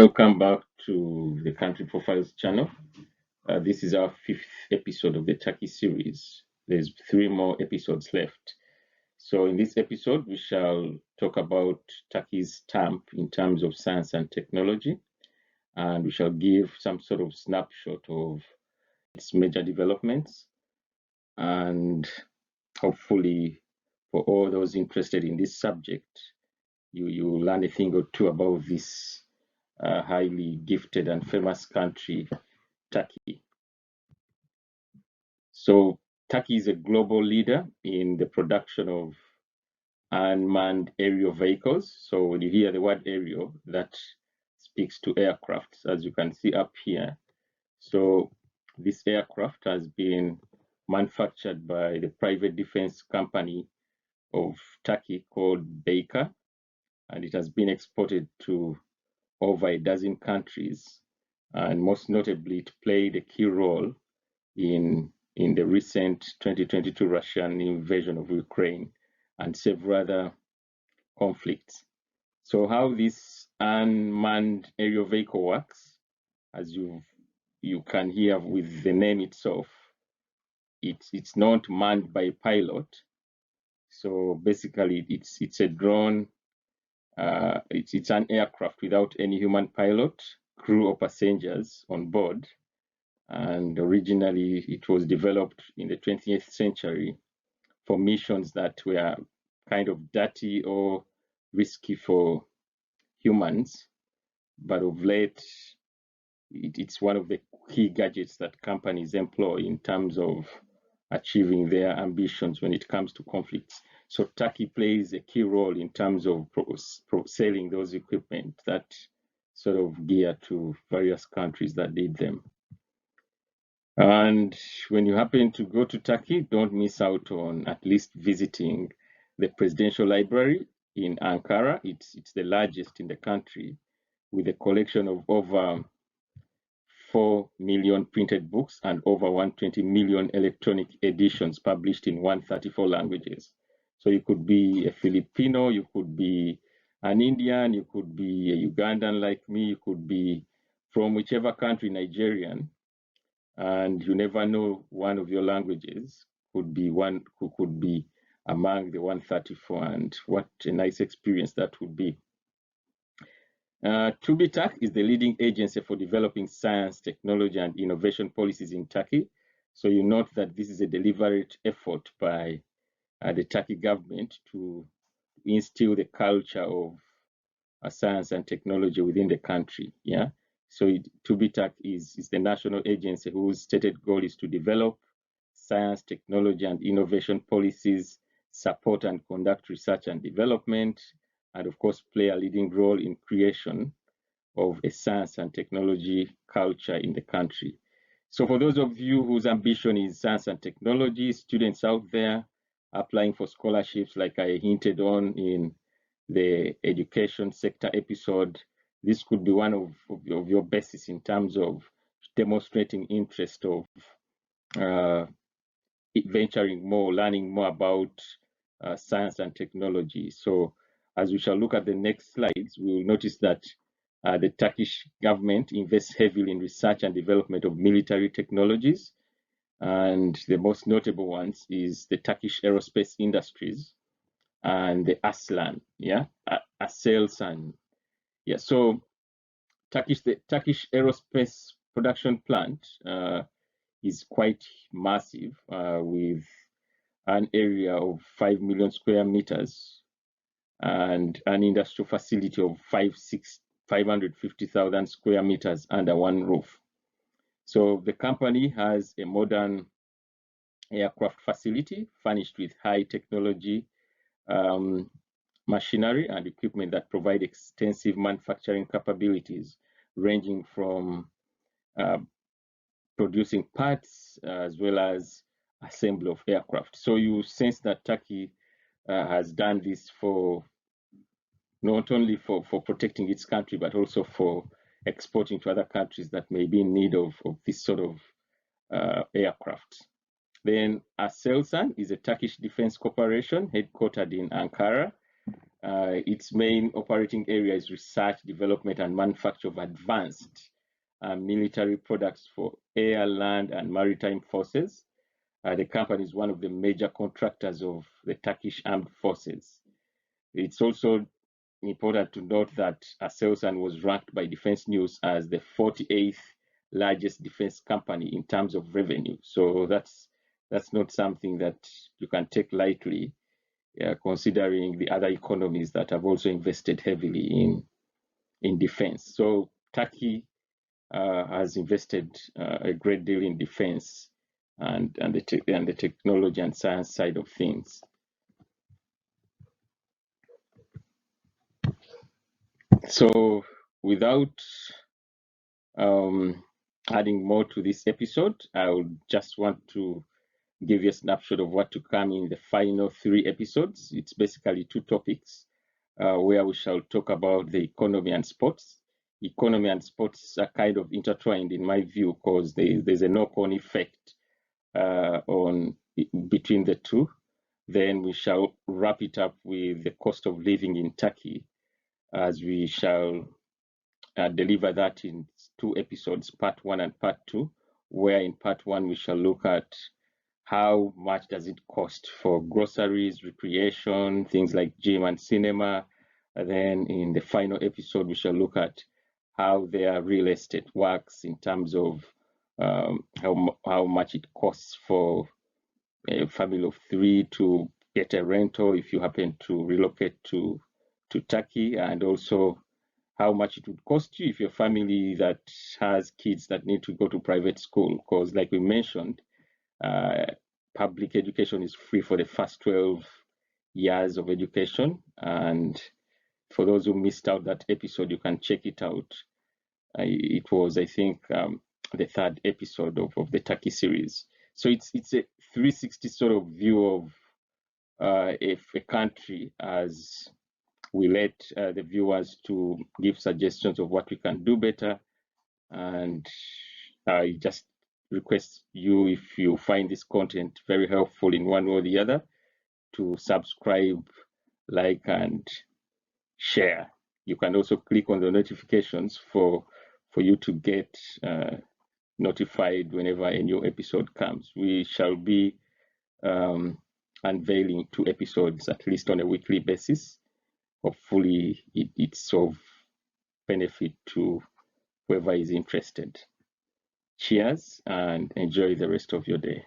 Welcome back to the Country Profiles channel. This is our fifth episode of the Taki series. There's three more episodes left. So in this episode, we shall talk about Taki's stamp in terms of science and technology, and we shall give some sort of snapshot of its major developments. And hopefully, for all those interested in this subject, you learn a thing or two about this highly gifted and famous country, Turkey. So Turkey is a global leader in the production of unmanned aerial vehicles. So when you hear the word aerial, that speaks to aircraft, as you can see up here. So this aircraft has been manufactured by the private defense company of Turkey called Baker, and it has been exported to over a dozen countries, and most notably, it played a key role in the recent 2022 Russian invasion of Ukraine and several other conflicts. So how this unmanned aerial vehicle works, as you can hear with the name itself, it's not manned by a pilot. So basically, it's a drone. It's an aircraft without any human pilot, crew, or passengers on board. And originally, it was developed in the 20th century for missions that were kind of dirty or risky for humans. But of late, it's one of the key gadgets that companies employ in terms of achieving their ambitions when it comes to conflicts. So Turkey plays a key role in terms of selling those equipment that sort of gear to various countries that need them. And when you happen to go to Turkey, don't miss out on at least visiting the Presidential Library in Ankara. It's the largest in the country, with a collection of over 4 million printed books and over 120 million electronic editions published in 134 languages. So you could be a Filipino, you could be an Indian, you could be a Ugandan like me, you could be from whichever country, Nigerian, and you never know one of your languages could be one who could be among the 134, and what a nice experience that would be. TÜBİTAK is the leading agency for developing science, technology, and innovation policies in Turkey. So you note that this is a deliberate effort by the Turkey government to instill the culture of science and technology within the country. Yeah. So TÜBİTAK is the national agency whose stated goal is to develop science, technology, and innovation policies, support and conduct research and development, and of course, play a leading role in creation of a science and technology culture in the country. So for those of you whose ambition is science and technology, students out there applying for scholarships, like I hinted on in the education sector episode, this could be one of your bases in terms of demonstrating interest of venturing more, learning more about science and technology. So as we shall look at the next slides, we will notice that the Turkish government invests heavily in research and development of military technologies. And the most notable ones is the Turkish aerospace industries and the Aslan, Aselsan. Yeah, so the Turkish aerospace production plant is quite massive, with an area of 5 million square meters and an industrial facility of 550,000 square meters under one roof. So the company has a modern aircraft facility furnished with high technology machinery and equipment that provide extensive manufacturing capabilities, ranging from producing parts as well as assembly of aircraft. So you sense that Turkey has done this for not only for protecting its country, but also for exporting to other countries that may be in need of this sort of aircraft. Then Aselsan is a Turkish defense corporation headquartered in Ankara. Its main operating area is research, development, and manufacture of advanced military products for air, land, and maritime forces. The company is one of the major contractors of the Turkish armed forces. It's also important to note that Aselsan was ranked by Defense News as the 48th largest defense company in terms of revenue. So that's not something that you can take lightly, considering the other economies that have also invested heavily in defense. So Turkey has invested a great deal in defense and the technology and science side of things. So without adding more to this episode, I would just want to give you a snapshot of what to come in the final 3 episodes. It's basically 2 topics where we shall talk about the economy and sports. Economy and sports are kind of intertwined in my view, because there's a knock-on effect between the two. Then we shall wrap it up with the cost of living in Turkey, as we shall deliver that in 2 episodes, part 1 and part 2, where in part 1 we shall look at how much does it cost for groceries, recreation, things like gym and cinema. And then in the final episode, we shall look at how their real estate works in terms of how much it costs for a family of 3 to get a rental if you happen to relocate to Turkey, and also how much it would cost you if your family that has kids that need to go to private school, because like we mentioned, public education is free for the first 12 years of education. And for those who missed out that episode, you can check it out. It was, I think, the 3rd episode of the Taki series. So it's a 360 sort of view of if a country, as we let the viewers to give suggestions of what we can do better. And I just request you, if you find this content very helpful in one way or the other, to subscribe, like, and share. You can also click on the notifications for you to get notified whenever a new episode comes. We shall be unveiling 2 episodes at least on a weekly basis. Hopefully it's of benefit to whoever is interested. Cheers and enjoy the rest of your day.